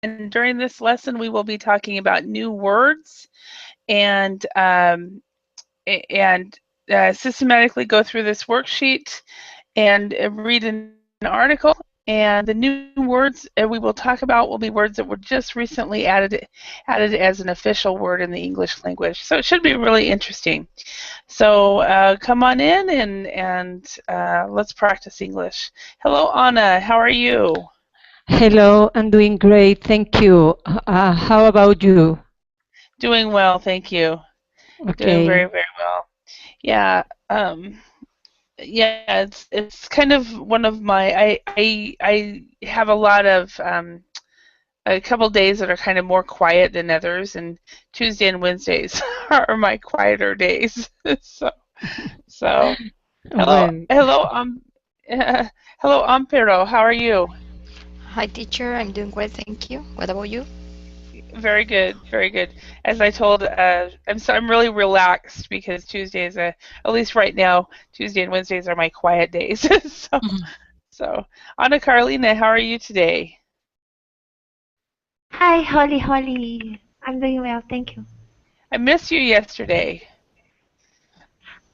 And during this lesson, we will be talking about new words and systematically go through this worksheet and read an article. And the new words we will talk about will be words that were just recently added as an official word in the English language. So it should be really interesting. So come on in and let's practice English. Hello, Anna. How are you? Hello, I'm doing great, thank you. How about you? Doing well, thank you. Doing very, Okay. very well. Yeah. Yeah, it's kind of one of my I have a lot of a couple days that are kind of more quiet than others, and Tuesday and Wednesdays are my quieter days. so so hello Well, hello hello Ampero, how are you? Hi, teacher. I'm doing great, thank you. What about you? Very good, very good. As I told, I'm really relaxed because Tuesdays, at least right now, Tuesday and Wednesdays are my quiet days. so Mhm. so Anna Carolina, how are you today? Hi, Holly. I'm doing well, thank you. I missed you yesterday.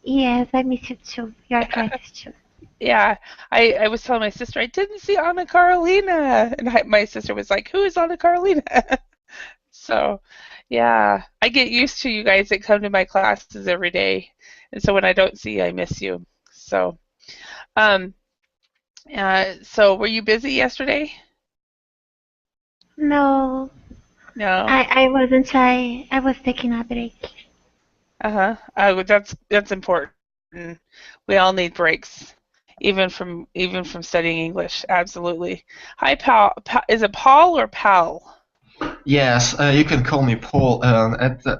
Yes, I miss you too. Your classes too. Yeah, I was telling my sister I didn't see Anna Carolina, and my sister was like, "Who is Anna Carolina?" So, yeah, I get used to you guys that come to my classes every day, and so when I don't see you, I miss you. So, um, so were you busy yesterday? No, No. I wasn't. I was taking a break. Uh-huh. That's important. We all need breaks, even from studying English. Absolutely. Hi, Is it Paul or Pal? Yes, you can call me Paul.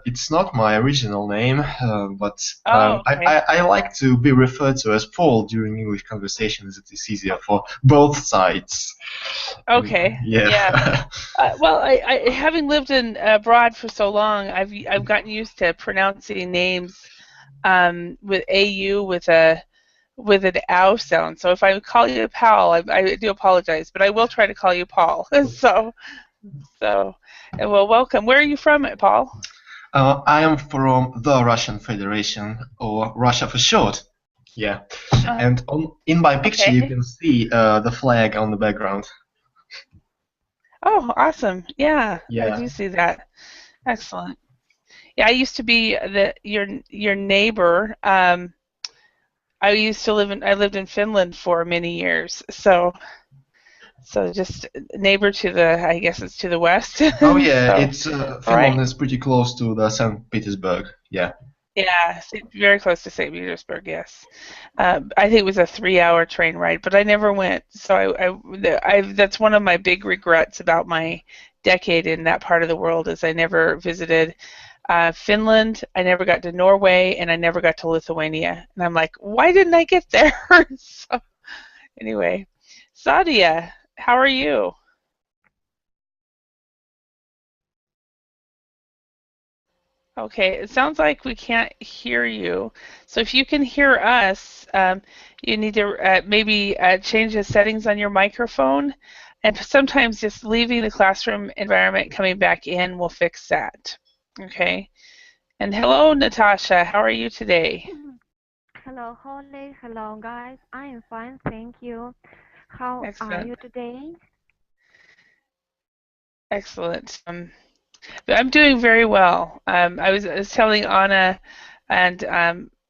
It's not my original name, but Oh, okay. I like to be referred to as Paul during English conversations. It is easier for both sides. Okay. Yeah. Yeah. Well, I having lived in abroad for so long, I've gotten used to pronouncing names with AU with an ow sound. So if I call you Pal, I do apologize, but I will try to call you Paul. So, and well, welcome. Where are you from, Paul? I am from the Russian Federation, or Russia for short. Yeah. Uh, And in my picture, you okay. can see the flag on the background. Oh, awesome. Yeah, I Yeah. do see that. Excellent. Yeah, I used to be your neighbor. I lived in Finland for many years. So just neighbor to I guess it's to the west. Oh yeah, So, it's right. Finland is pretty close to the St. Petersburg. Yeah. Yeah, very close to St. Petersburg, yes. I think it was a 3-hour train ride, but I never went. So that's one of my big regrets about my decade in that part of the world is I never visited Finland, I never got to Norway, and I never got to Lithuania. And I'm like, why didn't I get there? So anyway, Sadia, how are you? Okay, it sounds like we can't hear you. So if you can hear us, you need to maybe change the settings on your microphone. And sometimes just leaving the classroom environment, coming back in will fix that. Okay. And hello, Natasha. How are you today? Hello, Holly. Hello, guys. I am fine, thank you. How are Excellent. you today? Excellent. I'm doing very well. I was telling Anna and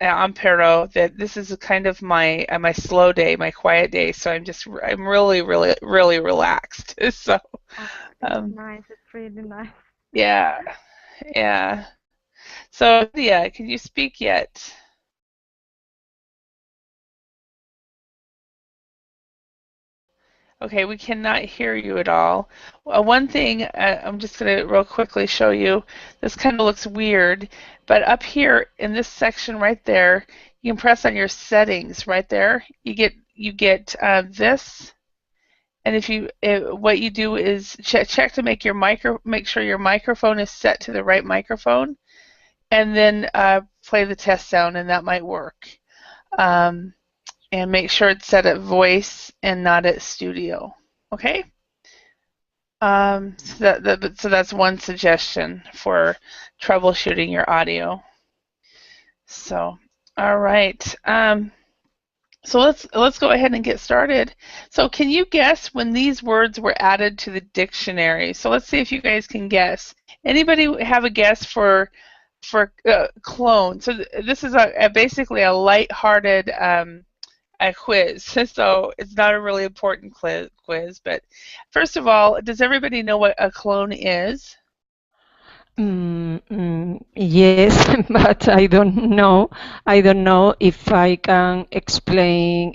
Ampero that this is kind of my slow day, my quiet day. So I'm really, really, really relaxed. So Oh, it's um, nice. It's really nice. yeah, yeah. So yeah, can you speak yet? Okay, we cannot hear you at all. One thing I'm just going to real quickly show you. This kind of looks weird, but up here in this section right there, you can press on your settings right there. You get this, and what you do is check to make sure your microphone is set to the right microphone, and then play the test sound, and that might work. Um, and make sure it's set at voice and not at studio. Okay? So that's one suggestion for troubleshooting your audio. So, all right. So let's go ahead and get started. So can you guess when these words were added to the dictionary? So let's see if you guys can guess. Anybody have a guess for clone? So this is basically a light-hearted a quiz. So it's not a really important quiz. But first of all, does everybody know what a clone is? Yes, but I don't know. I don't know if I can explain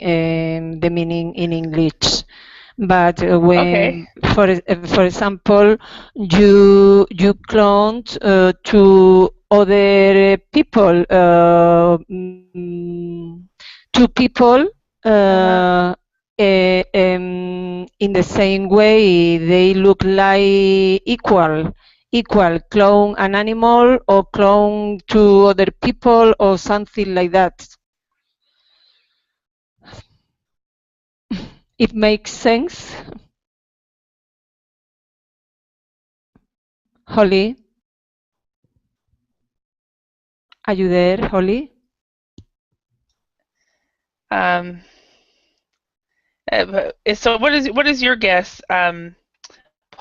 the meaning in English. But when, for example, you cloned to other people, two people in the same way, they look like equal. Clone an animal or clone to other people or something like that. It makes sense. Holly? Are you there, Holly? So what is your guess?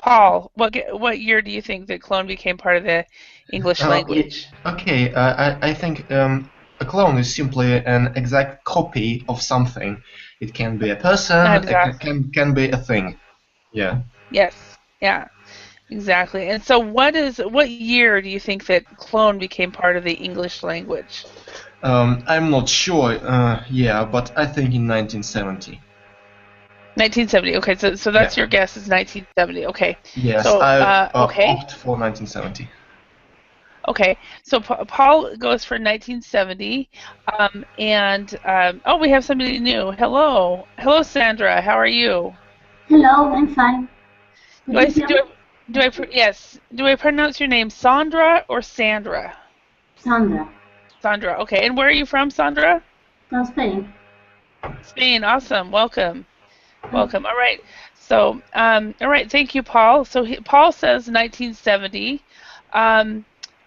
Paul, what year do you think that clone became part of the English language? Okay, I think a clone is simply an exact copy of something. It can be a person, Exactly. it can be a thing. Yeah. Yes. Yeah. Exactly. And so what year do you think that clone became part of the English language? I'm not sure. Yeah, but I think in 1970. 1970. Okay, so that's your guess is 1970. Okay. Yes, so, I okay. opt for 1970. Okay, so Paul goes for 1970, oh, we have somebody new. Hello, Sandra. How are you? Hello, I'm fine. Do I pronounce your name Sandra or Sandra? Sandra. Sandra. Okay, and where are you from, Sandra? From Spain. Spain. Awesome. Welcome. Welcome. All right. So, all right. Thank you, Paul. So Paul says 1970.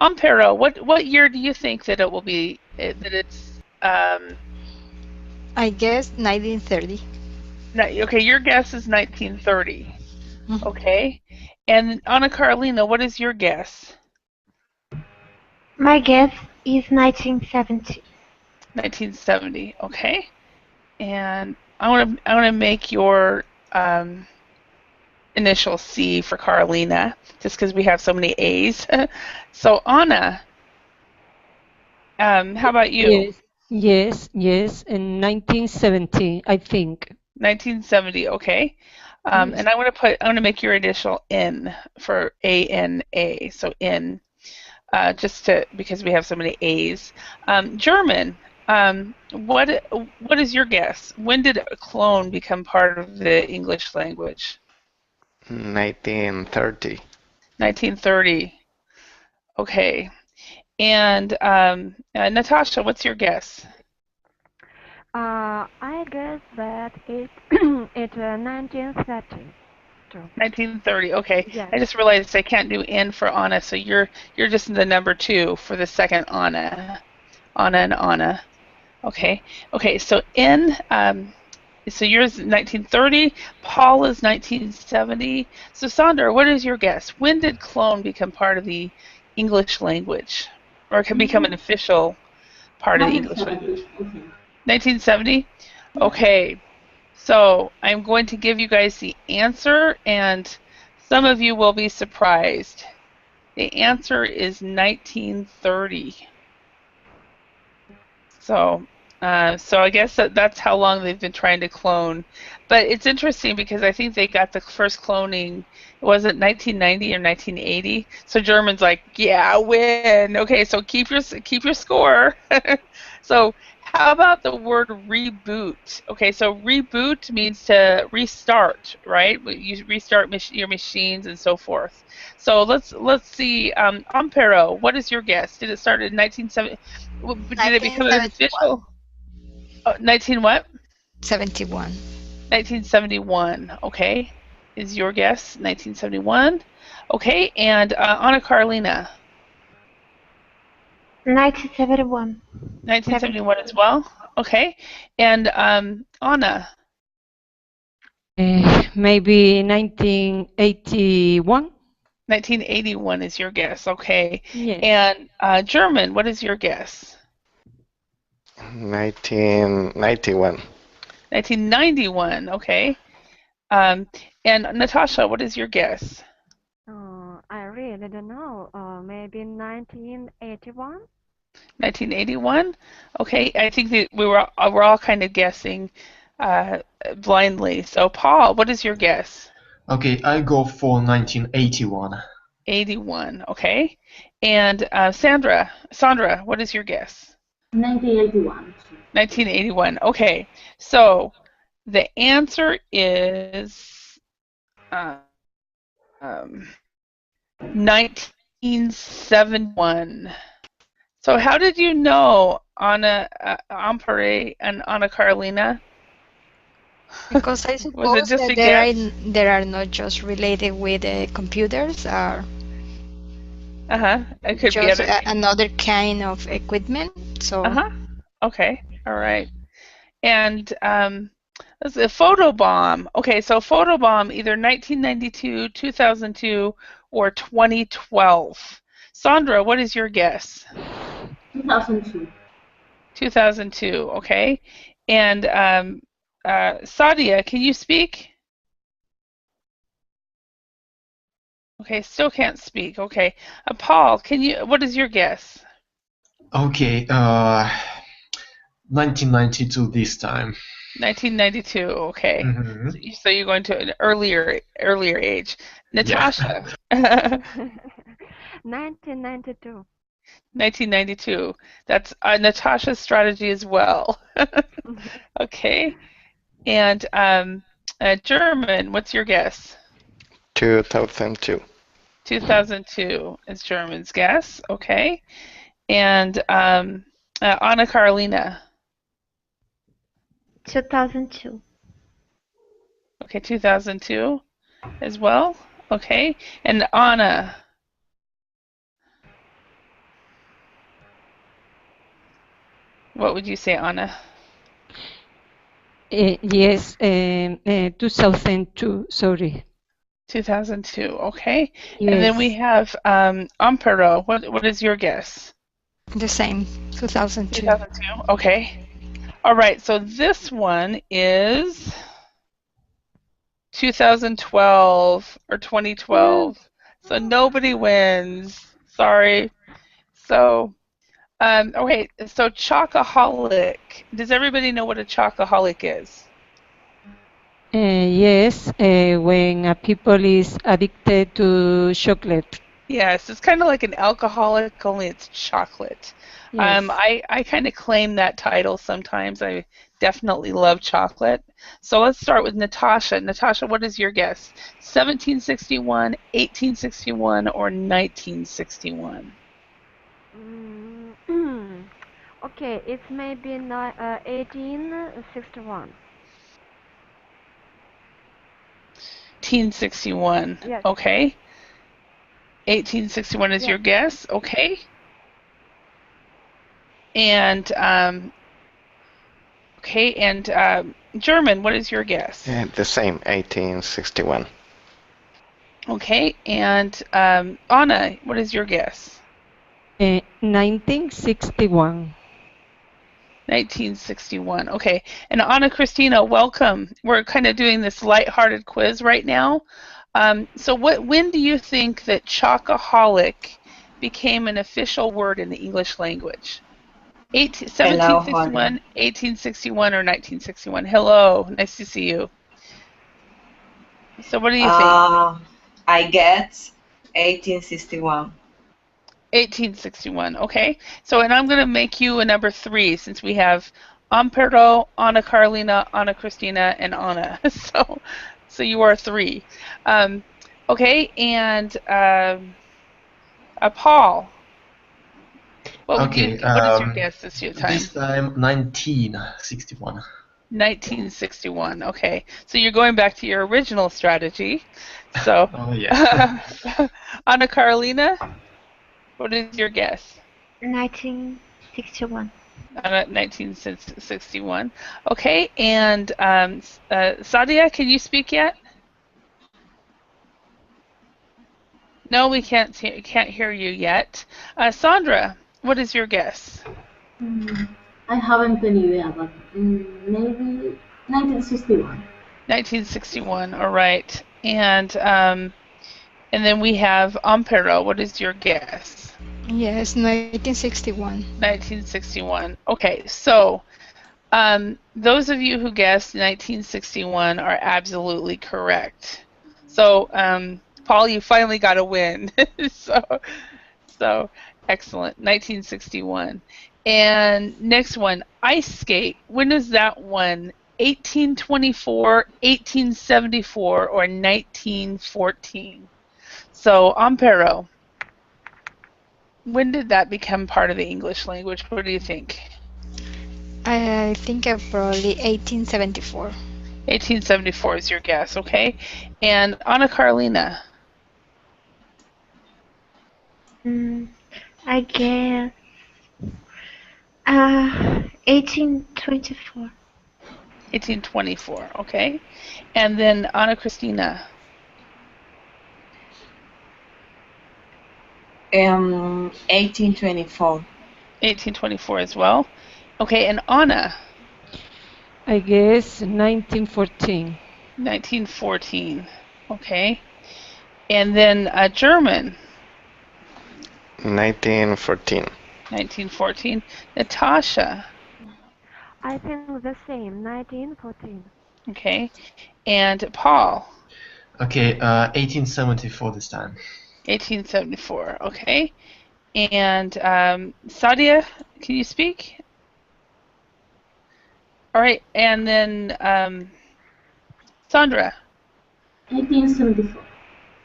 Ampero, what year do you think that it will be? That it's. I guess 1930. Okay, your guess is 1930. Okay, and Anna Carolina, what is your guess? My guess is 1970. 1970. Okay, and I want to make your initial C for Carolina, just because we have so many A's. So Anna, how about you? Yes, in 1970, I think. 1970, okay. And I want to make your initial N for ANA, so N, because we have so many A's. German, what is your guess? When did a clone become part of the English language? 1930. 1930. Okay. And Natasha, what's your guess? I guess that it's 1930. 1930. Okay. Yes. I just realized I can't do N for Anna, so you're just in the number 2 for the second Anna. Anna and Anna. Okay. Okay. So N. So yours is 1930. Paul is 1970. So Sandra, what is your guess? When did clone become part of the English language, or can become an official part of the English language? 1970. Okay. So I'm going to give you guys the answer, and some of you will be surprised. The answer is 1930. So I guess that's how long they've been trying to clone. But it's interesting because I think they got the first cloning, was it 1990 or 1980? So German's like, yeah, win. Okay, so keep your score. So how about the word reboot? Okay, so reboot means to restart, right? You restart your machines and so forth. So let's see. Ampero, what is your guess? Did it start in 1970? Did it become an official? 19 what? 71. 1971. Okay. is your guess, 1971. Okay, and Anna Karolina, 1971. 1971 as well. Okay, and Anna, Maybe 1981. 1981 is your guess. Okay, Yes. and German, what is your guess? 1991. 1991. Okay, and Natasha, what is your guess? I really don't know. Maybe 1981. 1981. Okay, I think that we're all kind of guessing blindly. So, Paul, what is your guess? Okay, I go for 1981. 81. Okay, and Sandra, what is your guess? 1981. 1981. Okay, so the answer is 1971. So how did you know Anna Ampere and Anna Karolina? Because I Was it suppose just a that guess? there are not just related with computers, or It could be just other things. another kind of equipment. So Okay. All right. And let's see, photobomb. Okay, so photobomb either 1992, 2002, or 2012. Sandra, what is your guess? 2002. 2002. Okay. And Sadia, can you speak? Okay, still can't speak. Okay. Paul, what is your guess? Okay, 1992 this time. 1992. Okay. Mhm. So you're going to an earlier age. Natasha. 1992. 1992. That's Natasha's strategy as well. Okay. And German, what's your guess? 2002. 2002 is German's guess. Okay. And Anna Karolina. 2002. Okay, 2002 as well. Okay. And Anna. What would you say, Anna? Yes, 2002, sorry. 2002, okay. Yes. And then we have Ampero. What is your guess? the same, 2002. 2002, okay. All right, so this one is 2012 or 2012. So nobody wins. Sorry. So, okay, so chocoholic. Does everybody know what a chocoholic is? Yes, when people is addicted to chocolate. Yes, it's kind of like an alcoholic, only it's chocolate. Yes. I kind of claim that title sometimes. I definitely love chocolate. So let's start with Natasha. Natasha, what is your guess? 1761, 1861, or 1961? Okay, it's maybe 1861. 1861. Yes. Okay. 1861 is Yes. your guess. Okay. And German, what is your guess? The same, 1861. Okay. And Anna, what is your guess? 1961. 1961. Okay. And Anna Christina, welcome. We're kind of doing this lighthearted quiz right now. So when do you think that chocoholic became an official word in the English language? 1761, 1861, or 1961? Hello, nice to see you. So what do you think? I get 1861. 1861, okay. So, and I'm going to make you a number 3 since we have Ampero, Anna Karolina, Anna Christina, and Anna. So you are 3. Okay, and Paul. What is your guess this time? This time 1961. 1961. Okay, so you're going back to your original strategy. So, Oh yeah. Anna Carolina, what is your guess? 1961. 1961. Okay, and Sadia, can you speak yet? No, we can't hear you yet. Sandra, what is your guess? I haven't any idea, but maybe 1961. 1961. All right, and then we have Ampero. What is your guess? Yes, 1961. 1961. Okay, so those of you who guessed 1961 are absolutely correct. So, Paul, you finally got a win. so excellent. 1961. And next one, ice skate. When is that one? 1824, 1874, or 1914? So, Ampero, when did that become part of the English language? What do you think? I think probably 1874. 1874 is your guess, okay? And Anna Carolina? I guess 1824. 1824, okay? And then Anna Christina? 1824. 1824 as well. Okay, and Anna? I guess 1914. 1914, okay. And then German? 1914. 1914. Natasha? I think the same, 1914. Okay. And Paul? Okay, 1874 this time. 1874, okay. And Sadia, can you speak? All right, and then Sandra? 1874.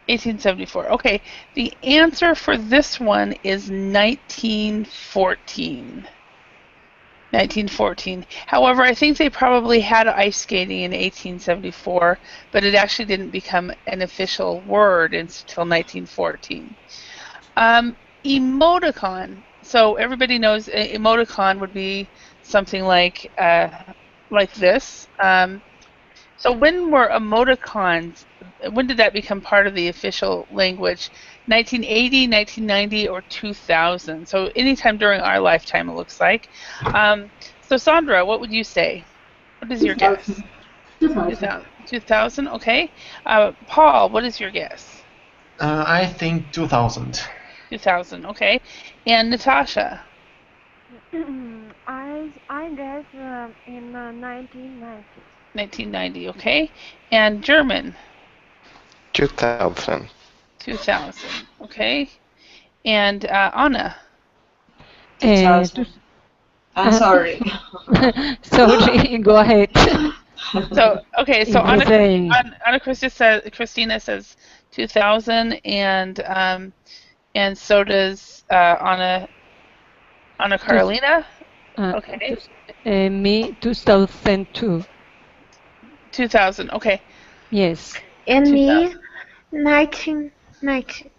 1874. Okay, the answer for this one is 1914. 1914. However, I think they probably had ice skating in 1874, but it actually didn't become an official word until 1914. Emoticon. So everybody knows emoticon would be something like this. So when were emoticons? When did that become part of the official language? 1980, 1990, or 2000? So anytime during our lifetime, it looks like. So Sandra, what would you say? What is your guess? 2000. 2000, okay. Paul, what is your guess? I think 2000. 2000, okay. And Natasha? I guess in 1990. 1990, okay. And German? 2000. 2000, okay. And Anna? 2000. I'm sorry. Sorry, go ahead. So okay, so Insane. Anna Christina says 2000, and so does Anna Carolina. Okay. Me 2002. 2000. Okay. Yes. And me 1990.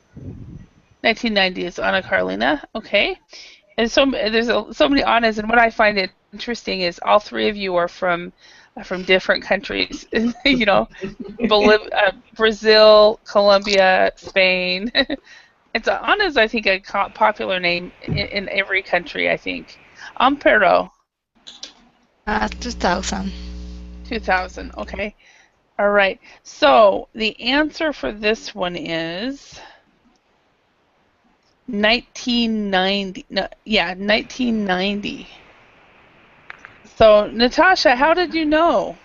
1990 is Anna Carolina. Okay. And so there's so many Annas, and what I find interesting is all three of you are from different countries. You know, Brazil, Colombia, Spain. Anna is, I think, a popular name in every country, I think. Ampero. 2000. 2000. Okay. All right. So the answer for this one is 1990. No, yeah, 1990. So Natasha, how did you know?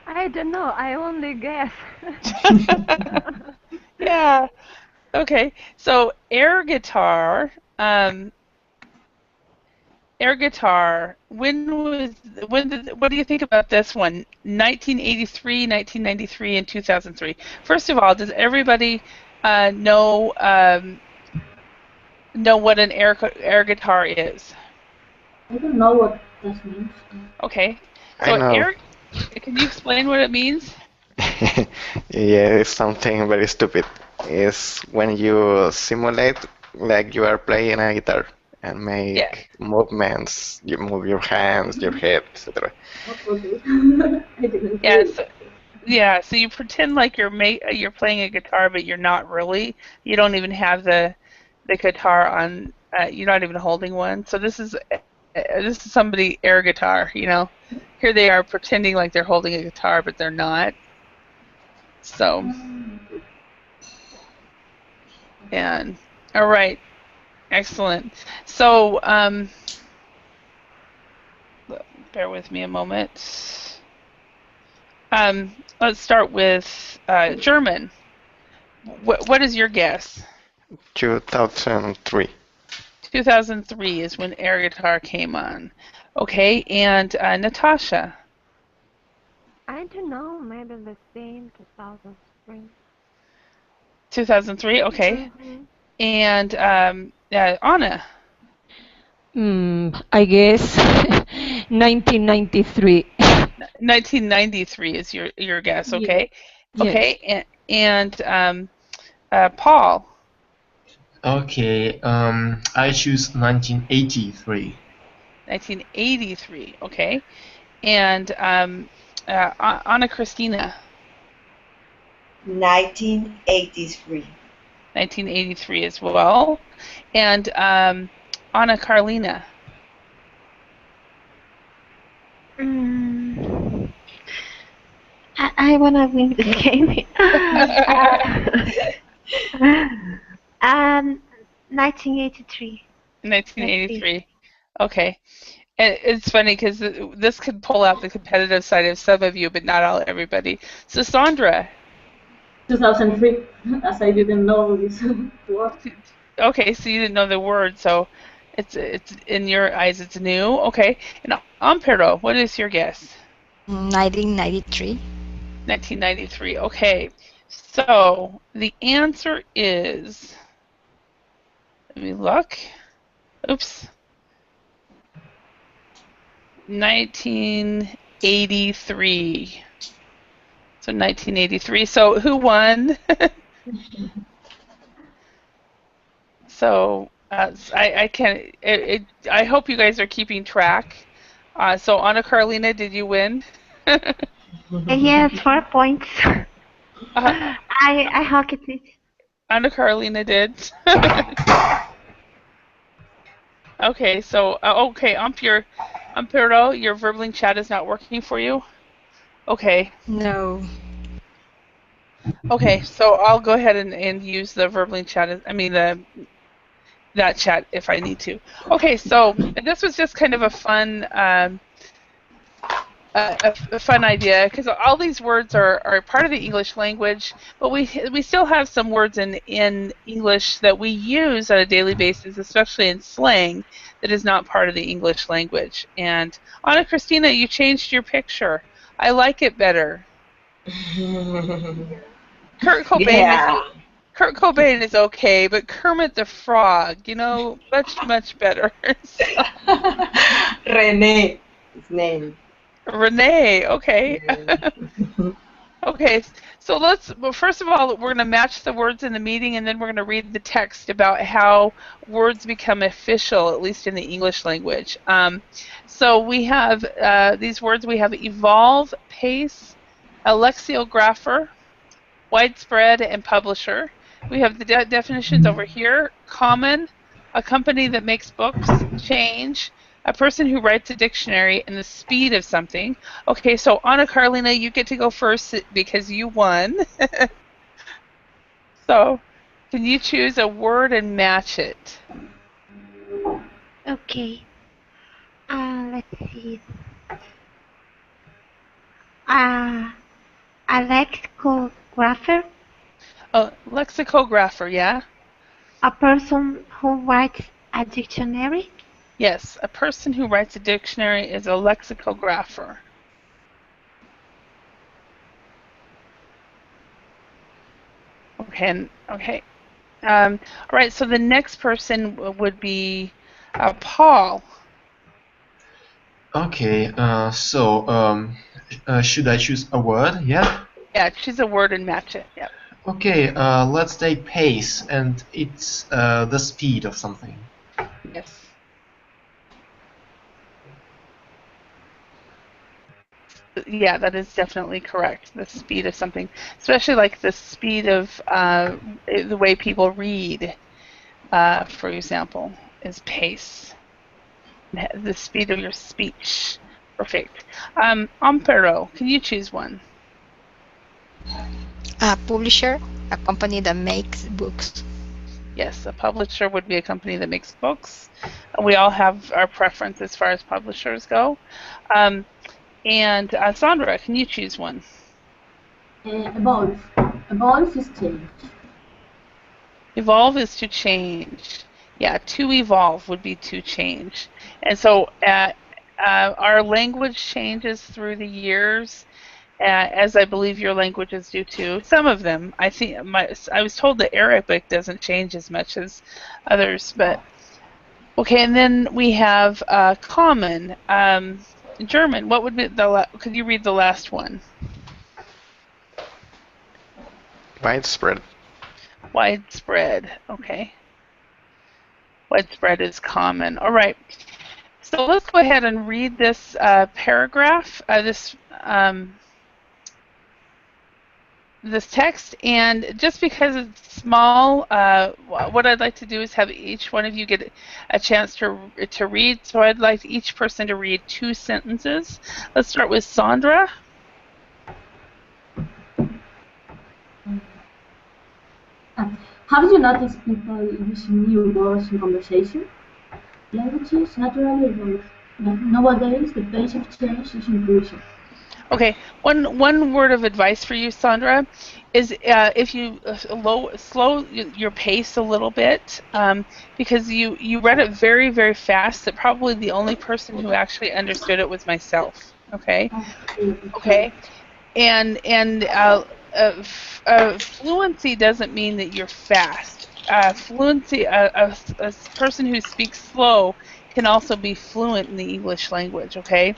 I don't know, I only guess. Yeah. Okay. So air guitar. Air guitar. What do you think about this one? 1983, 1993, and 2003. First of all, does everybody know what an air guitar is? I don't know what that means. Okay. I know. Eric, can you explain what it means? Yeah, it's something very stupid. It's when you simulate like you are playing a guitar and make Yeah. movements. You move your hands, your head, etc. Okay. I didn't Yeah. hear. So you pretend like you're playing a guitar, but you're not really. You don't even have the guitar on. You're not even holding one. So this is somebody air guitar. Here they are pretending like they're holding a guitar, but they're not. So, and all right, excellent. So, bear with me a moment. Let's start with German. What is your guess? 2003. 2003 is when air guitar came on. Okay, and Natasha. I don't know, maybe the same 2003. 2003, okay. Mhm. And Anna. I guess 1993. 1993 is your guess, okay? Yes. Okay, and Paul. Okay, I choose 1983. 1983, okay. And Anna Christina. 1983. 1983 as well. And Anna Carlina. I wanna win this game. 1983. 1983. Okay. And it's funny because this could pull out the competitive side of some of you, but not everybody. So Sandra. 2003, as I didn't know this word. Okay, so you didn't know the word, so it's in your eyes it's new. Okay. And Ampero, what is your guess? 1993. 1993. Okay. So the answer is, let me look. Oops. 1983. So 1983. So who won? So I can't. I hope you guys are keeping track. So Anna Carolina, did you win? Yes, 4 points. I hocked it. Anna Carolina did. Okay, so okay, Ampero, your Verbling chat is not working for you. Okay. No. Okay, so I'll go ahead and use the Verbling chat. That chat if I need to. Okay, so this was just kind of a fun a fun idea because all these words are part of the English language, but we still have some words in English that we use on a daily basis, especially in slang, that is not part of the English language. And Anna Christina, you changed your picture. I like it better. Kurt Cobain is okay, but Kermit the Frog, much better. René, his name. Renee, okay. Okay, so first of all, we're going to match the words in the meeting, and then we're going to read the text about how words become official, at least in the English language. So we have these words. We have evolve, pace, alexicographer, widespread, and publisher. We have the definitions over here. Common, a company that makes books. Change, a person who writes a dictionary, and the speed of something. Okay, so Anna Carolina, you get to go first because you won. So, can you choose a word and match it? Okay. Let's see. A lexicographer. Oh, lexicographer, yeah? A person who writes a dictionary. Yes, a person who writes a dictionary is a lexicographer. Okay. All right, so the next person would be Paul. Okay, should I choose a word? Yeah? Yeah, choose a word and match it. Yep. Okay, let's take pace, and it's the speed of something. Yes. Yeah, that is definitely correct. The speed of something, especially like the speed of the way people read, for example, is pace. The speed of your speech. Perfect. Ampero, can you choose one? A publisher, a company that makes books. Yes, a publisher would be a company that makes books. We all have our preference as far as publishers go. And Sandra, can you choose one? Evolve. Evolve is change. Evolve is to change. Yeah, to evolve would be to change. And so our language changes through the years, as I believe your languages do too. Some of them. I think I was told that Arabic doesn't change as much as others, but okay. And then we have common. German. What would be could you read the last one? Widespread. Widespread. Okay. Widespread is common. All right. So let's go ahead and read this paragraph, this text, and just because it's small, what I'd like to do is have each one of you get a chance to read. So I'd like each person to read 2 sentences. Let's start with Sandra. Have you noticed people using new words in conversation? Languages naturally evolve. Nowadays, the pace of change is increasing. Okay, one word of advice for you, Sandra, is if you slow your pace a little bit, because you read it very, very fast. That probably the only person who actually understood it was myself. Okay, okay, and fluency doesn't mean that you're fast. Fluency, a person who speaks slow can also be fluent in the English language. Okay.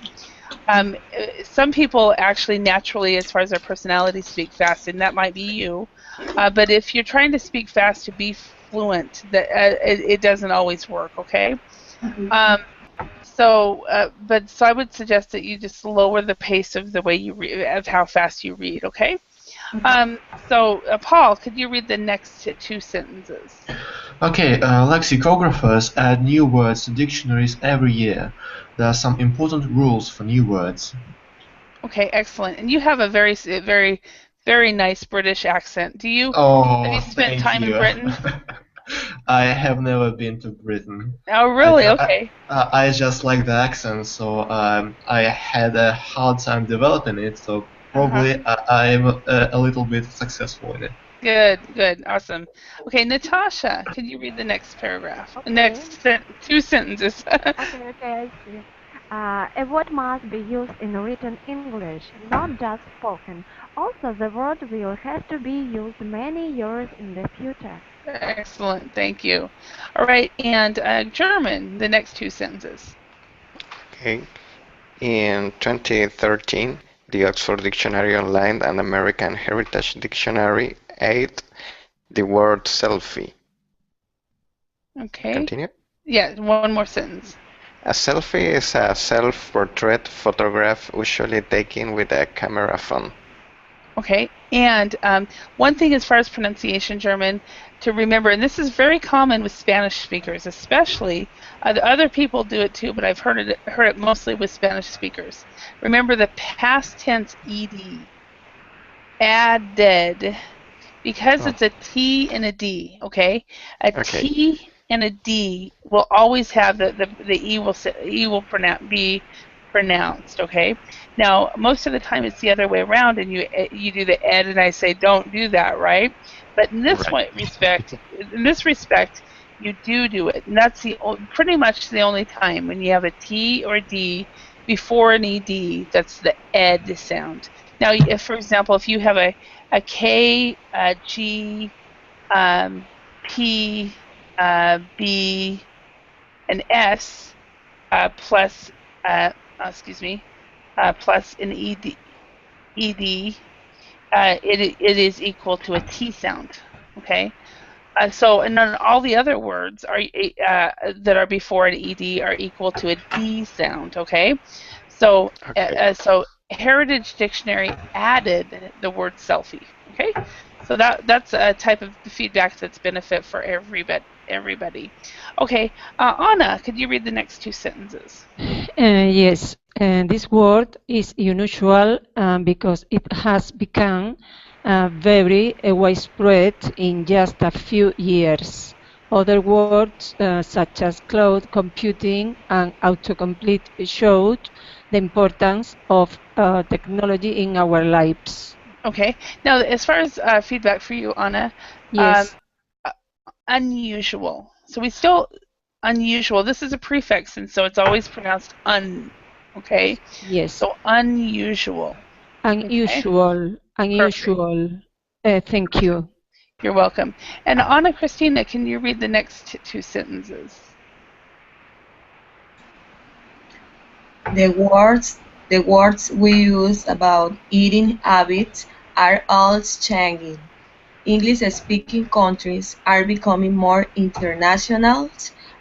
Some people actually naturally, as far as their personality, speak fast, and that might be you. But if you're trying to speak fast to be fluent, it doesn't always work. Okay. So I would suggest that you just lower the pace of the way you read, of how fast you read. Okay. Paul, could you read the next 2 sentences? Okay, lexicographers add new words to dictionaries every year. There are some important rules for new words. Okay, excellent. And you have a very, very, very nice British accent. Have you spent time in Britain? I have never been to Britain. Oh, really? Okay. I just like the accent, so I had a hard time developing it, so probably I'm a little bit successful in it. Good, awesome. Okay, Natasha, can you read the next paragraph? Okay. Next 2 sentences. Okay, I see. A word must be used in written English, not just spoken. Also, the word will have to be used many years in the future. Excellent, thank you. All right, and German, the next 2 sentences. Okay. In 2013, the Oxford Dictionary Online and American Heritage Dictionary added the word selfie. Okay. Continue. Yeah, one more sentence. A selfie is a self-portrait photograph usually taken with a camera phone. Okay, and one thing as far as pronunciation German to remember, and this is very common with Spanish speakers, especially other people do it too, but I've heard it mostly with Spanish speakers. Remember the past tense ed, added, because it's a T and a D. Okay, T and a D will always have the E will be pronounced. Okay. Now most of the time it's the other way around, and you do the ed, and I say don't do that, right? But in this respect, you do it, and that's pretty much the only time when you have a T or a D before an ed. That's the ed sound. Now, if for example, if you have a K, a G, P, B, an S plus plus an ed, it is equal to a T sound. Okay. So, and then all the other words are that are before an ed are equal to a D sound. Okay. So, Okay. so Heritage Dictionary added the word selfie. Okay. So that's a type of feedback that's benefit for everybody. Okay. Anna, could you read the next two sentences? Yes, and this word is unusual because it has become very widespread in just a few years. Other words such as cloud computing and autocomplete showed the importance of technology in our lives. Okay. Now, as far as feedback for you, Anna, Yes, unusual. So we still unusual. This is a prefix, and so it's always pronounced un. Okay. yes. So unusual. Unusual, unusual. Thank you. You're welcome. And Anna Christina, can you read the next two sentences? The words we use about eating habits are all changing. English-speaking countries are becoming more international,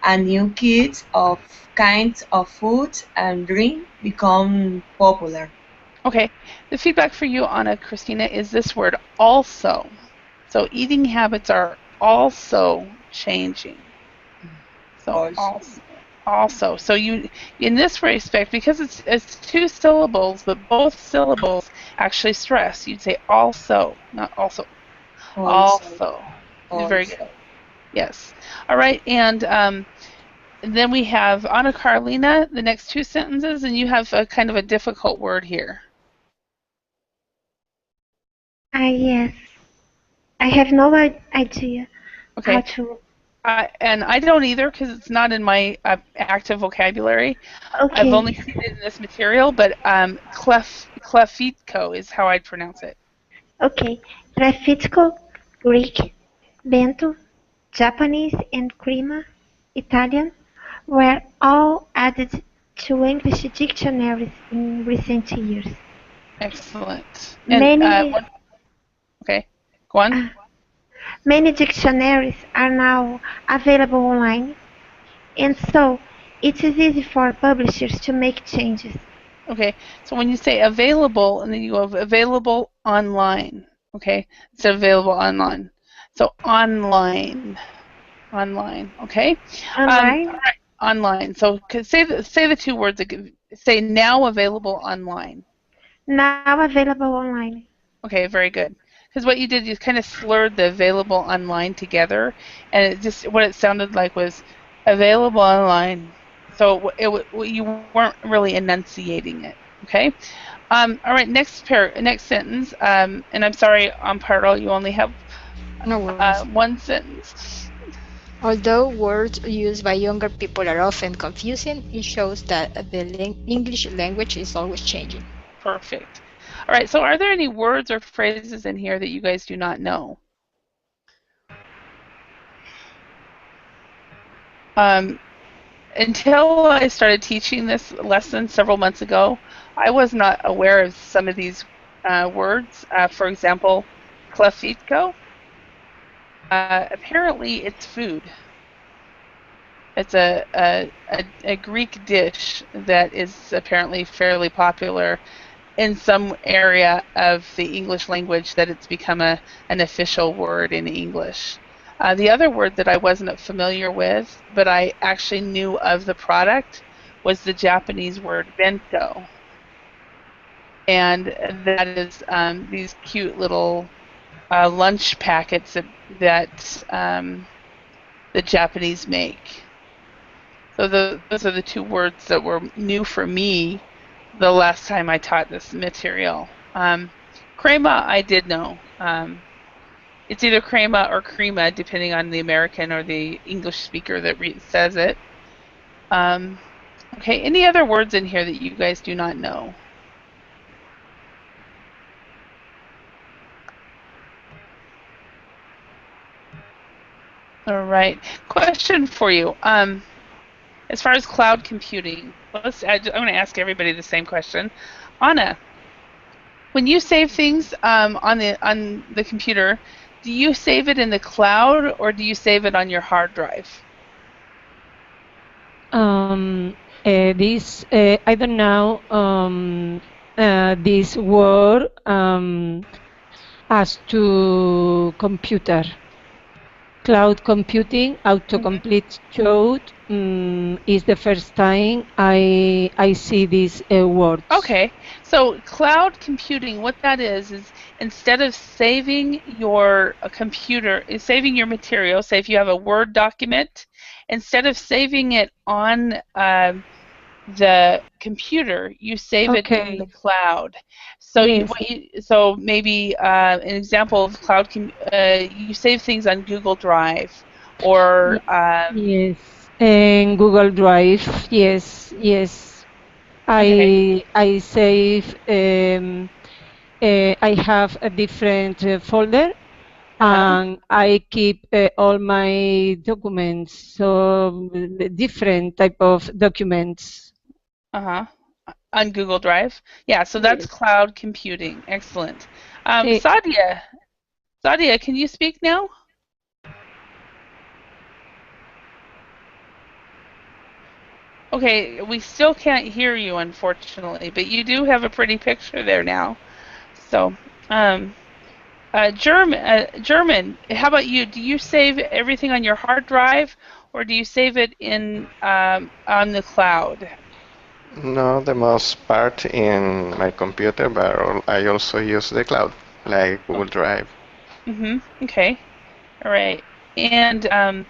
and new kinds of food and drink become popular. Okay. The feedback for you, Anna Christina, is this word also. So eating habits are also changing. So also. So you, in this respect, because it's two syllables, but both syllables actually stress, you'd say also, not also. Also. Very good. Yes. All right. And then we have Anna Carolina, the next two sentences, and you have a kind of a difficult word here. Yes. I have no idea how to. And I don't either because it's not in my active vocabulary. Okay. I've only seen it in this material, but clefitco is how I'd pronounce it. Okay. Clefitco, Greek, Bento, Japanese, and Crema, Italian, were all added to English dictionaries in recent years. Excellent. And okay, go on. Many dictionaries are now available online, and so it is easy for publishers to make changes. Okay, so when you say available, and then you have available online, okay, it's available online. So online, okay. Online. All right, online. So say the two words again. Say now available online. Now available online. Okay, very good. Because what you did, you kind of slurred the available online together, and it just what it sounded like was available online. So you weren't really enunciating it. Okay. All right. Next sentence. And I'm sorry, Amparo, you only have one sentence. Although words used by younger people are often confusing, it shows that the English language is always changing. Perfect. All right. So, are there any words or phrases in here that you guys do not know? Until I started teaching this lesson several months ago, I was not aware of some of these words. For example, clefitco. Apparently, it's food. It's a Greek dish that is apparently fairly popular in some area of the English language that it's become an official word in English. The other word that I wasn't familiar with, but I actually knew of the product, was the Japanese word bento. And that is these cute little lunch packets that the Japanese make. So those are the two words that were new for me the last time I taught this material. Crema, I did know. It's either crema or crema, depending on the American or the English speaker that says it. Okay, any other words in here that you guys do not know? All right. Question for you. as far as cloud computing, I'm going to ask everybody the same question. Anna, when you save things on the computer, do you save it in the cloud or do you save it on your hard drive? I don't know this word as to computer. Cloud computing, autocomplete code is the first time I see this word. Okay, so cloud computing, what that is instead of saving your saving your material, say if you have a Word document, instead of saving it on the computer, you save it in the cloud. So Yes. so maybe an example of cloud, you save things on Google Drive or yes, and Google Drive. Yes, yes. Okay. I save. I have a different folder, and I keep all my documents. So different type of documents. On Google Drive. Yeah, so that's cloud computing. Excellent. Sí. Sadia, can you speak now? Okay, we still can't hear you, unfortunately, but you do have a pretty picture there now. So, German, how about you? Do you save everything on your hard drive, or do you save it in on the cloud? No, the most part in my computer, but I also use the cloud, like Google Drive. Okay. All right. And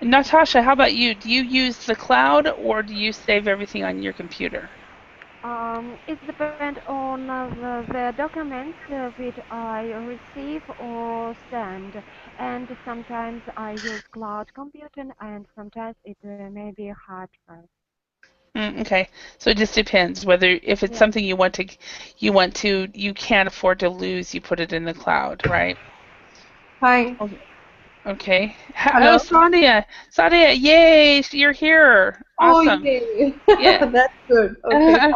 Natasha, how about you? Do you use the cloud or do you save everything on your computer? It depends on the documents which I receive or send, and sometimes I use cloud computing, and sometimes it may be hard drive. Okay, so it just depends whether if it's something you can't afford to lose, you put it in the cloud, right? Hi. Okay. Hello. Oh, Sadia, yay, you're here. Awesome. Oh, yay. Yeah. That's good. Okay.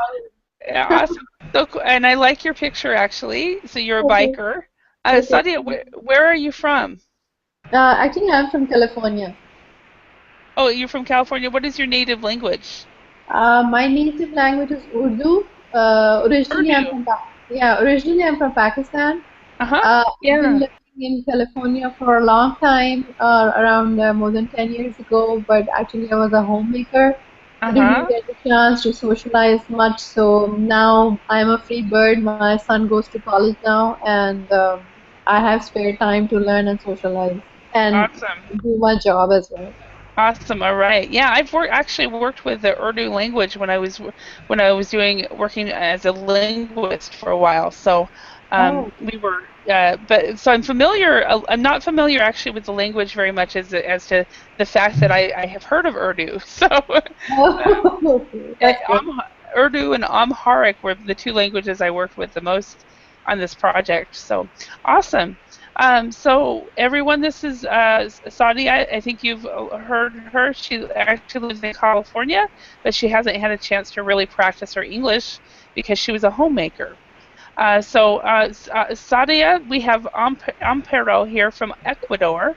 Awesome. So, and I like your picture actually. So you're a biker. Okay. Sadia, where are you from? Actually, I'm from California. Oh, you're from California. What is your native language? My native language is Urdu. Originally, I'm from Pakistan. I've been living in California for a long time, around more than 10 years ago, but actually I was a homemaker. I didn't get the chance to socialize much, so now I'm a free bird. My son goes to college now, and I have spare time to learn and socialize and do my job as well. Awesome. All right. Yeah, I've actually worked with the Urdu language when I was working as a linguist for a while. So we were, so I'm familiar. I'm not familiar actually with the language very much as to the fact that I have heard of Urdu. So Urdu and Amharic were the two languages I worked with the most on this project. So awesome. So everyone, this is Sadia. I think you've heard her. She actually lives in California, but she hasn't had a chance to really practice her English because she was a homemaker. Sadia, we have Amparo here from Ecuador,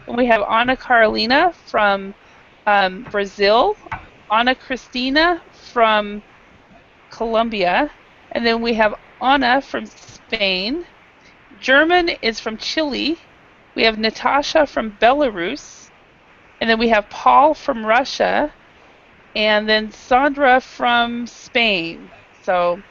and we have Ana Carolina from Brazil, Ana Cristina from Colombia, and then we have Ana from Spain. German is from Chile. We have Natasha from Belarus. And then we have Paul from Russia. And then Sandra from Spain. So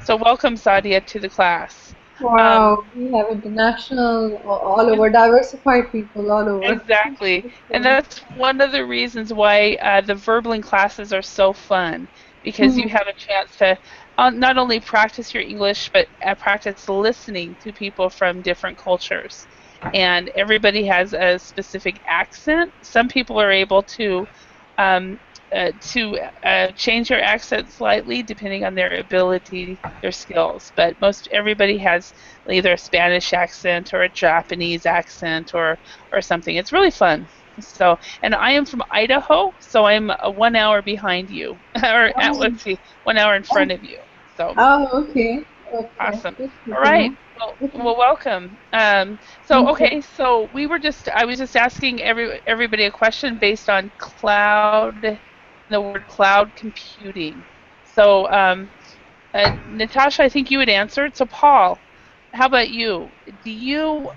welcome, Sadia, to the class. Wow, we have international, all over, diversified people all over. Exactly. And that's one of the reasons why the Verbling classes are so fun, because you have a chance to not only practice your English, but practice listening to people from different cultures. And everybody has a specific accent. Some people are able to change their accent slightly depending on their ability, their skills. But everybody has either a Spanish accent or a Japanese accent or something. It's really fun. So, and I am from Idaho, so I'm 1 hour behind you, or let's see, 1 hour in front of you. So. Oh, okay. Okay. Awesome. That's good All to right. know. Well, welcome. So, okay, so I was just asking everybody a question based on cloud, the word cloud computing. So, Natasha, I think you had answered. So, Paul, how about you? Do you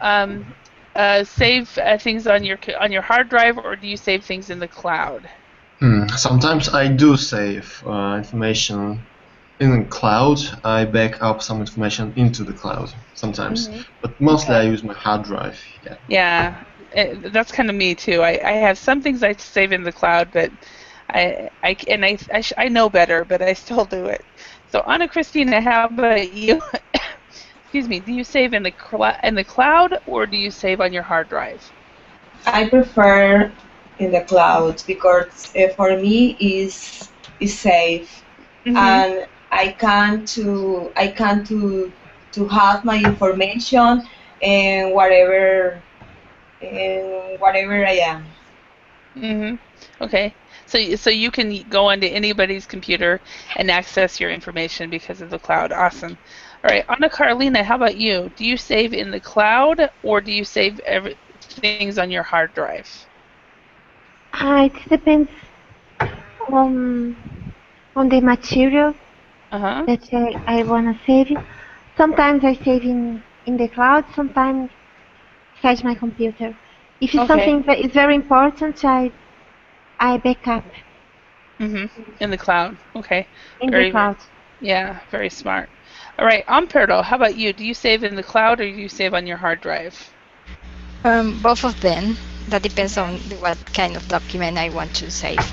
save things on your hard drive, or do you save things in the cloud? Sometimes I do save information in the cloud. I back up some information into the cloud sometimes, but mostly I use my hard drive. Yeah. Yeah, that's kind of me too. I have some things I save in the cloud, but I know better, but I still do it. So Anna Christina, how about you? Excuse me. Do you save in the cloud, or do you save on your hard drive? I prefer in the cloud because for me is safe, and I can to have my information and whatever I am. Okay. So you can go onto anybody's computer and access your information because of the cloud. Awesome. All right, Anna Carolina, how about you? Do you save in the cloud, or do you save things on your hard drive? It depends on the material that I want to save. Sometimes I save in the cloud, sometimes inside my computer. If it's something that is very important, I back up. In the cloud. Okay. In the cloud. Yeah, very smart. All right, Amperdo, how about you? Do you save in the cloud, or do you save on your hard drive? Both of them. That depends on what kind of document I want to save.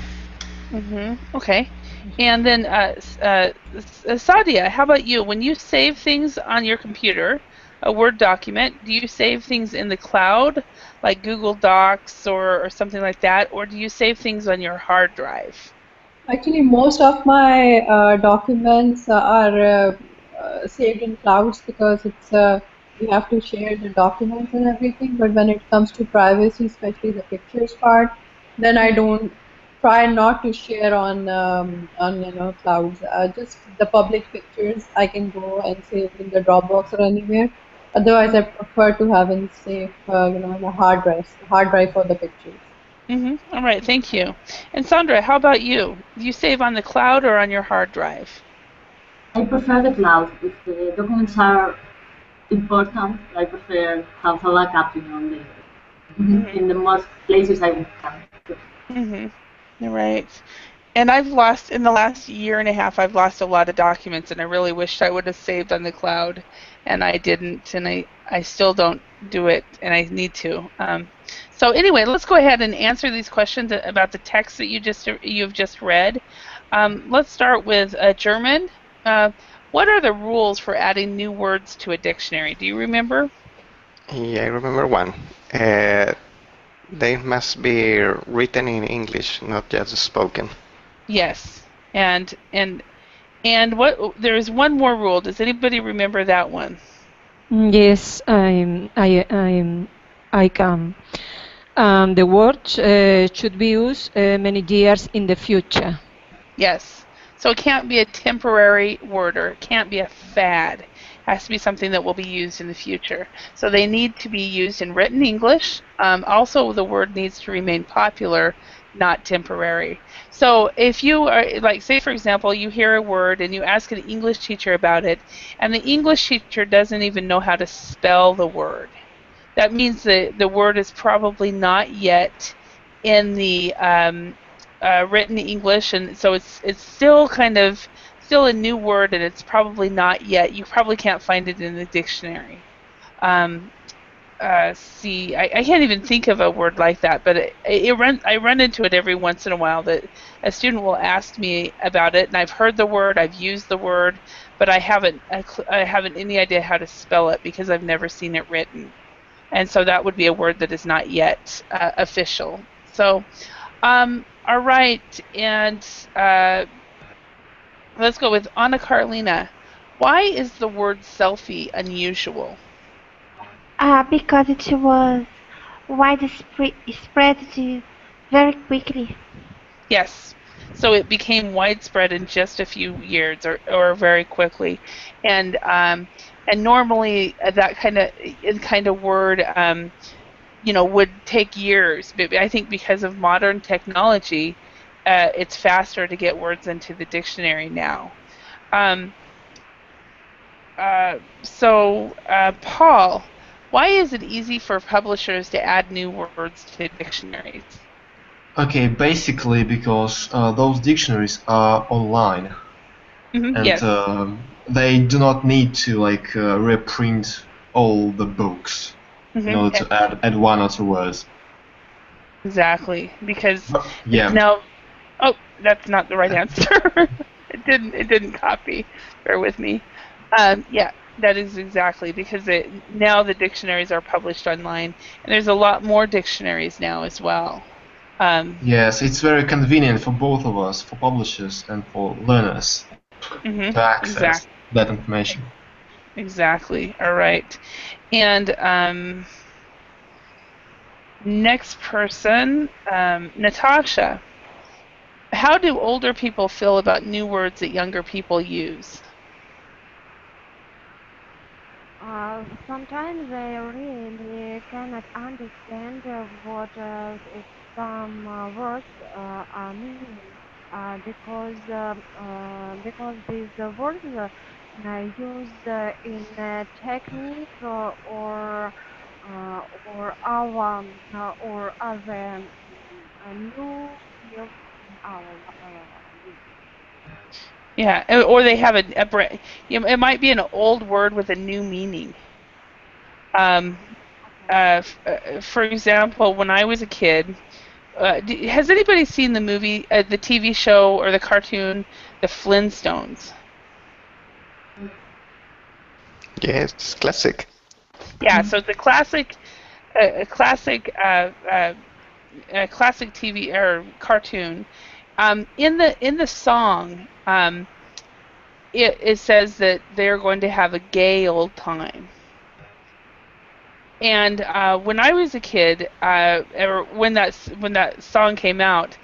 Okay. And then Sadia, how about you? When you save things on your computer, a Word document, do you save things in the cloud, like Google Docs or something like that, or do you save things on your hard drive? Actually, most of my documents are saved in clouds because it's you have to share the documents and everything. But when it comes to privacy, especially the pictures part, then I don't try not to share on clouds. Just the public pictures I can go and save in the Dropbox or anywhere. Otherwise, I prefer to have in safe, in a hard drive for the pictures. All right, thank you. And Sandra, how about you? Do you save on the cloud or on your hard drive? I prefer the cloud. If the documents are important, I prefer have a backup in the most places I can. Right. And I've lost, in the last year and a half, I've lost a lot of documents, and I really wished I would have saved on the cloud, and I didn't, and I still don't do it, and I need to. So anyway, let's go ahead and answer these questions about the text that you've just read. Let's start with German. What are the rules for adding new words to a dictionary? Do you remember? Yeah, I remember one. They must be written in English, not just spoken. Yes, and what? There is one more rule. Does anybody remember that one? Yes, I can. The word should be used many years in the future. Yes. So it can't be a temporary word, or it can't be a fad. It has to be something that will be used in the future. So they need to be used in written English. Also, the word needs to remain popular, not temporary. So if you are, like, say for example, you hear a word and you ask an English teacher about it, and the English teacher doesn't even know how to spell the word, that means that the word is probably not yet in the written English, and so it's still a new word, and it's probably not yet. You probably can't find it in the dictionary. See, I can't even think of a word like that, but I run into it every once in a while, that a student will ask me about it, and I've heard the word, I've used the word, but I haven't any idea how to spell it because I've never seen it written. And so that would be a word that is not yet official. So, all right, and let's go with Anna Carolina. Why is the word selfie unusual? Because it was widespread very quickly. Yes. So it became widespread in just a few years, or very quickly, and normally that kind of word, would take years. But I think because of modern technology, it's faster to get words into the dictionary now. Paul, why is it easy for publishers to add new words to dictionaries? Okay, basically because those dictionaries are online, and yes. They do not need to reprint all the books in order to add one or two words. Exactly, because now. Oh, that's not the right answer. It didn't copy. Bear with me. Yeah, that is exactly, because now the dictionaries are published online, and there's a lot more dictionaries now as well. Yes, it's very convenient for both of us, for publishers and for learners, to access that information. Exactly. All right. And next person, Natasha. How do older people feel about new words that younger people use? Sometimes they really cannot understand what some words are meaning, because these words used in technique or other new fields in our life. Yeah, or they have it might be an old word with a new meaning. For example, when I was a kid, has anybody seen the movie, the TV show, or the cartoon, The Flintstones? Yeah, it's classic. Yeah, so it's a classic TV or cartoon. In the song, it says that they're going to have a gay old time. And when I was a kid, or when that song came out,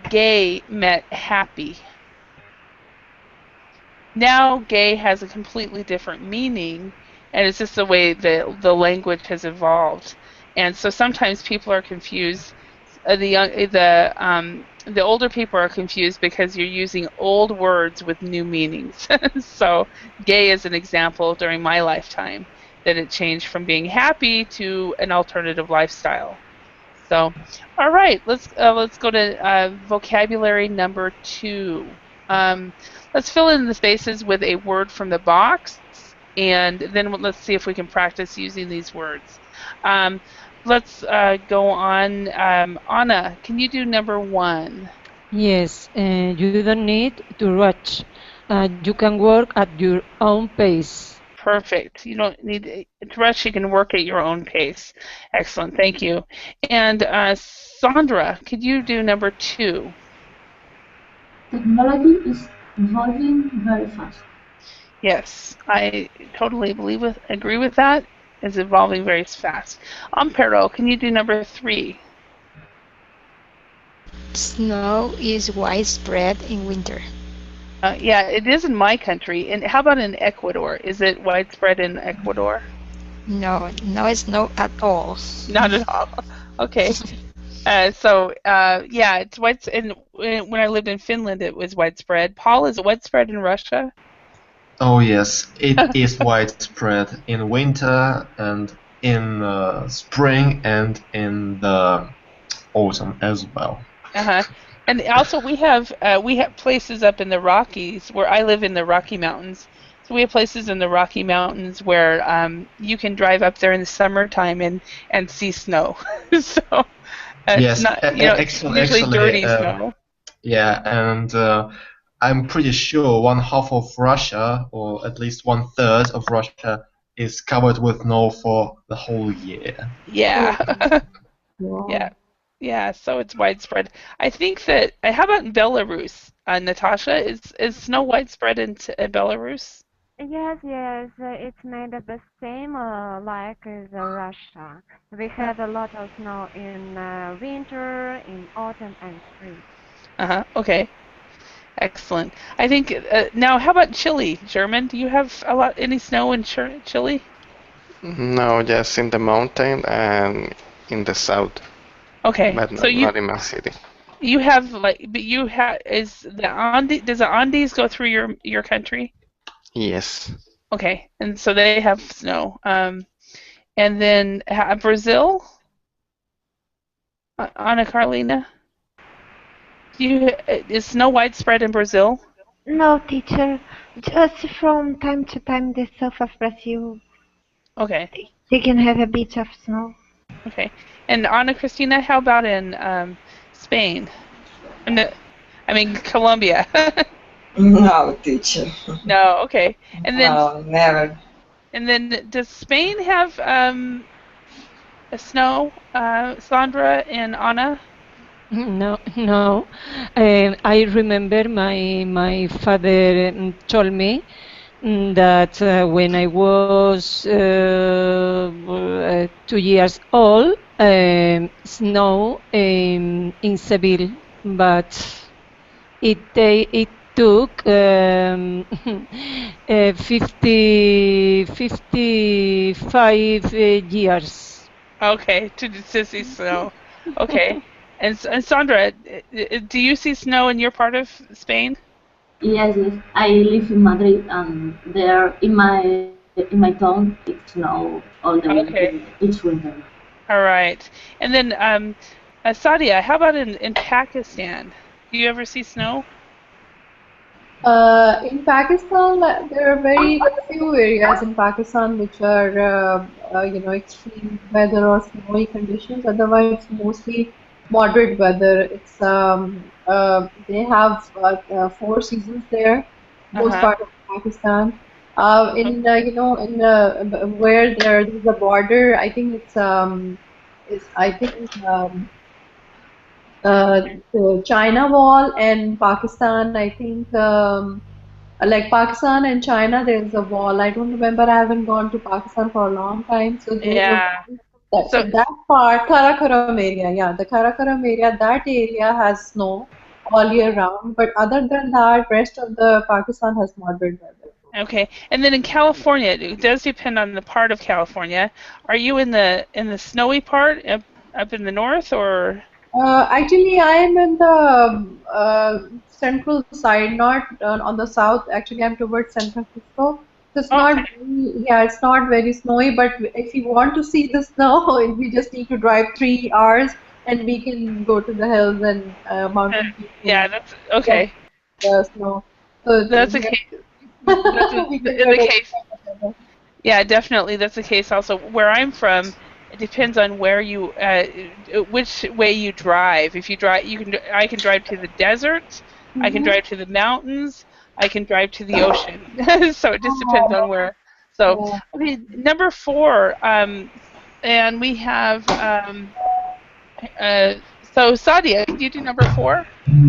gay meant happy. Now gay has a completely different meaning, and it's just the way the language has evolved. And so sometimes people are confused. The older people are confused because you're using old words with new meanings. So gay is an example during my lifetime that it changed from being happy to an alternative lifestyle. So, all right, let's go to vocabulary number 2. Let's fill in the spaces with a word from the box, and then let's see if we can practice using these words. Let's go on. Anna, can you do number 1? Yes, you don't need to rush. You can work at your own pace. Perfect. You don't need to rush. You can work at your own pace. Excellent. Thank you. And Sandra, could you do number 2? Technology is evolving very fast. Yes, I totally agree with that. It's evolving very fast. Amparo, can you do number 3? Snow is widespread in winter. Yeah, it is in my country. And how about in Ecuador? Is it widespread in Ecuador? No, it's not at all. Not at all. Okay. Yeah, it's widespread. When I lived in Finland, it was widespread. Paul, is it widespread in Russia? Oh yes, it is widespread in winter and in spring and in the autumn as well. And also we have places up in the Rockies, where I live in the Rocky Mountains. So we have places in the Rocky Mountains where you can drive up there in the summertime and see snow. So yes, it's not, usually dirty snow. Yeah, and I'm pretty sure one half of Russia, or at least 1/3 of Russia, is covered with snow for the whole year. Yeah. Wow. Yeah, so it's widespread. I think that. How about in Belarus, Natasha? Is snow widespread in Belarus? Yes, yes, it's made of the same like as Russia. We had a lot of snow in winter, in autumn, and spring. Okay. Excellent. I think now, how about Chile, German? Do you have any snow in Chile? No, just in the mountain and in the south. Okay, But so not in my city. You have does the Andes go through your country? Yes. Okay, and so they have snow. And then Brazil, Ana Carolina, is snow widespread in Brazil? No, teacher. Just from time to time, the south of Brazil. Okay. They can have a bit of snow. Okay. And Ana Cristina, how about in Spain? I mean Colombia. No, teacher. No. Okay. And then No, never. And then does Spain have snow, Sandra and Anna? No, no. I remember my father told me that when I was 2 years old, snow in Seville, but it took 55 years. Okay, to see snow. Okay. And Sandra, do you see snow in your part of Spain? Yes, yes. I live in Madrid, and there in my town it snows all the winter, each winter. All right. And then Sadia, how about in Pakistan? Do you ever see snow? In Pakistan, there are very few areas in Pakistan which are, extreme weather or snowy conditions. Otherwise, mostly moderate weather. They have 4 seasons there, most part of Pakistan. Where there's a border, I think the China wall and Pakistan, I think, like Pakistan and China, there's a wall. I don't remember. I haven't gone to Pakistan for a long time. So so that part, Karakoram area, yeah, the Karakoram area, that area has snow all year round. But other than that, rest of the Pakistan has moderate weather. Okay, and then in California, it does depend on the part of California. Are you in the snowy part up in the north, or? Actually, I am in the central side, not on the south. Actually, I'm towards San Francisco. So it's it's not very snowy. But if you want to see the snow, we just need to drive 3 hours, and we can go to the hills and mountain peaks. Yeah, that's okay. The snow. So that's the case. That's the case. Yeah, definitely, that's the case. Also, where I'm from, it depends on where you, which way you drive. If you drive, I can drive to the desert, I can drive to the mountains, I can drive to the ocean. So it just depends on where. So I mean, number 4, and we have, so Sadia, can you do number 4?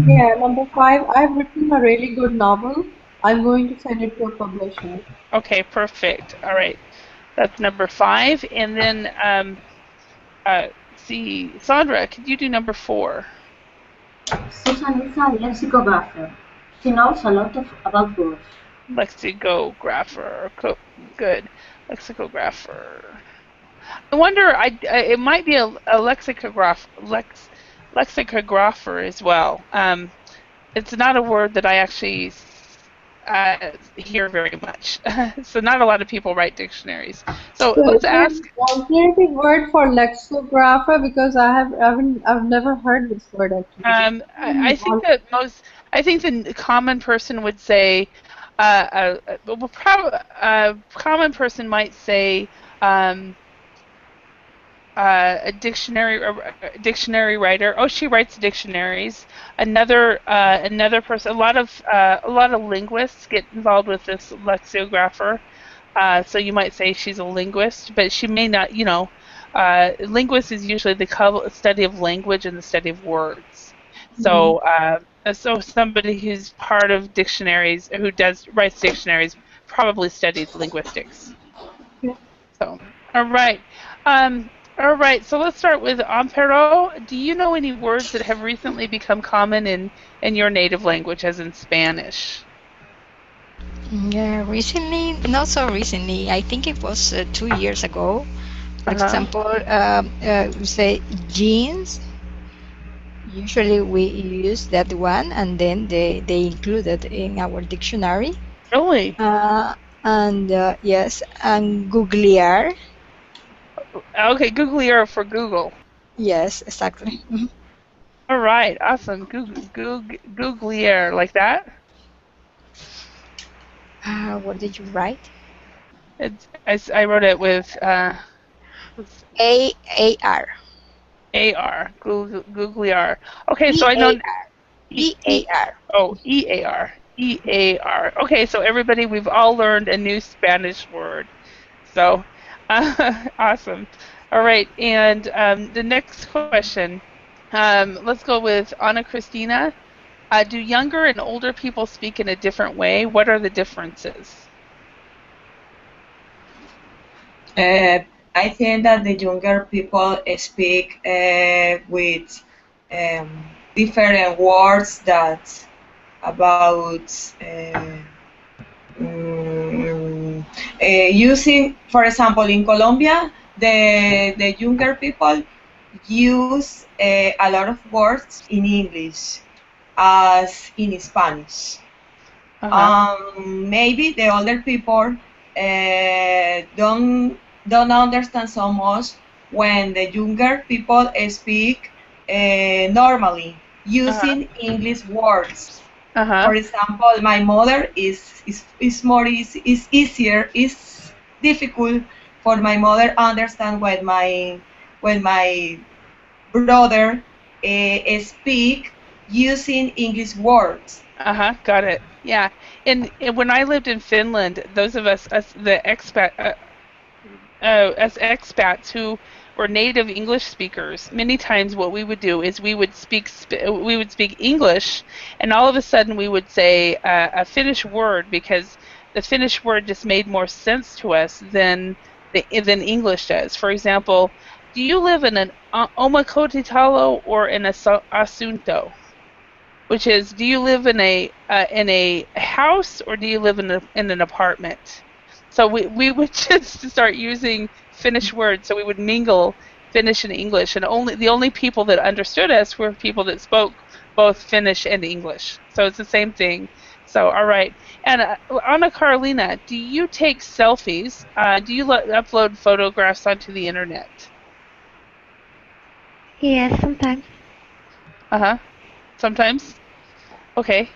Yeah, number 5. I've written a really good novel. I'm going to send it to a publisher. Okay, perfect. All right. That's number 5. And then, see, Sandra, could you do number 4? Susan is a lexicographer. She knows a lot about words. Lexicographer. Good. Lexicographer. I wonder, it might be a lexicographer as well. It's not a word that I actually hear very much. So not a lot of people write dictionaries. So let's ask. Alternative word for lexicographer, because I've never heard this word actually. I think the common person would say, a common person might say a dictionary writer. Oh, she writes dictionaries. Another person. A lot of linguists get involved with this lexicographer. So you might say she's a linguist, but she may not. Linguist is usually the study of language and the study of words. So so somebody who's part of dictionaries, writes dictionaries, probably studied linguistics. Yeah. So, all right. All right, so let's start with Amparo. Do you know any words that have recently become common in your native language, as in Spanish? Yeah, recently, not so recently. I think it was 2 years ago. For example, we say jeans. Usually we use that one, and then they include it in our dictionary. Really? And yes, and googlear. Okay, googlear for Google. Yes, exactly. All right, awesome. Googlear, like that? What did you write? I wrote it with A-A-R. A-R, Googlear. Okay, so I know E-A-R. Oh, E-A-R. E-A-R. Okay, so everybody, we've all learned a new Spanish word. So, awesome. All right, and the next question, let's go with Ana Cristina. Do younger and older people speak in a different way? What are the differences? I think that the younger people speak with different words that about using, for example, in Colombia, the younger people use a lot of words in English as in Spanish. Maybe the older people don't understand so much when the younger people speak normally using English words. For example, my mother is easier. It's difficult for my mother understand when my brother speak using English words. Got it. Yeah, and when I lived in Finland, those of us the expats who were native English speakers, many times what we would do is we would speak English, and all of a sudden we would say a Finnish word because the Finnish word just made more sense to us than English does. For example, do you live in an omakotitalo or in a asunto? Which is, do you live in a house or do you live in an apartment? So we would just start using Finnish words. So we would mingle Finnish and English, and the only people that understood us were people that spoke both Finnish and English. So it's the same thing. So all right, and Ana Carolina, do you take selfies? Do you upload photographs onto the internet? Yes, sometimes. Sometimes? Okay.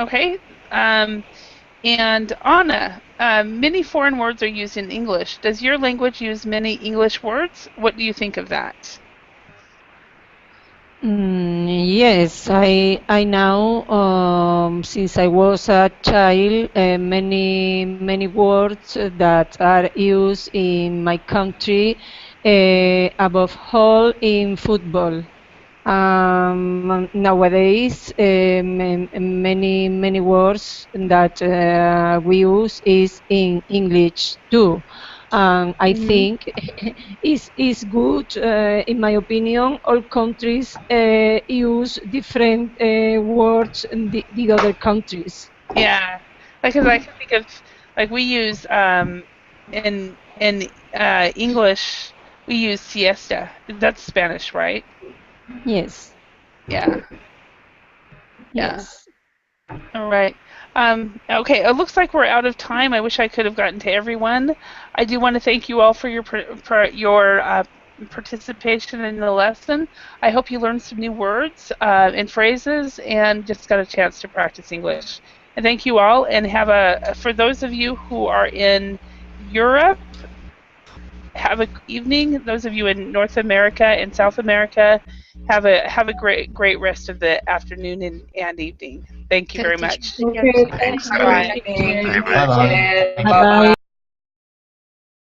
Okay. And Anna, many foreign words are used in English. Does your language use many English words? What do you think of that? Yes, I know since I was a child many words that are used in my country, above all in football. Nowadays, many words that we use is in English too. I think is good. In my opinion, all countries use different words in the other countries. Yeah, because I can think of, like, we use in English we use siesta. That's Spanish, right? Yes. Yeah. Yes. All right. Okay, it looks like we're out of time. I wish I could have gotten to everyone. I do want to thank you all for your participation in the lesson. I hope you learned some new words and phrases and just got a chance to practice English. And thank you all, and for those of you who are in Europe, have a good evening. Those of you in North America and South America, have a great rest of the afternoon and evening. Thank you very much. Okay, thanks. Bye. Bye-bye. Bye.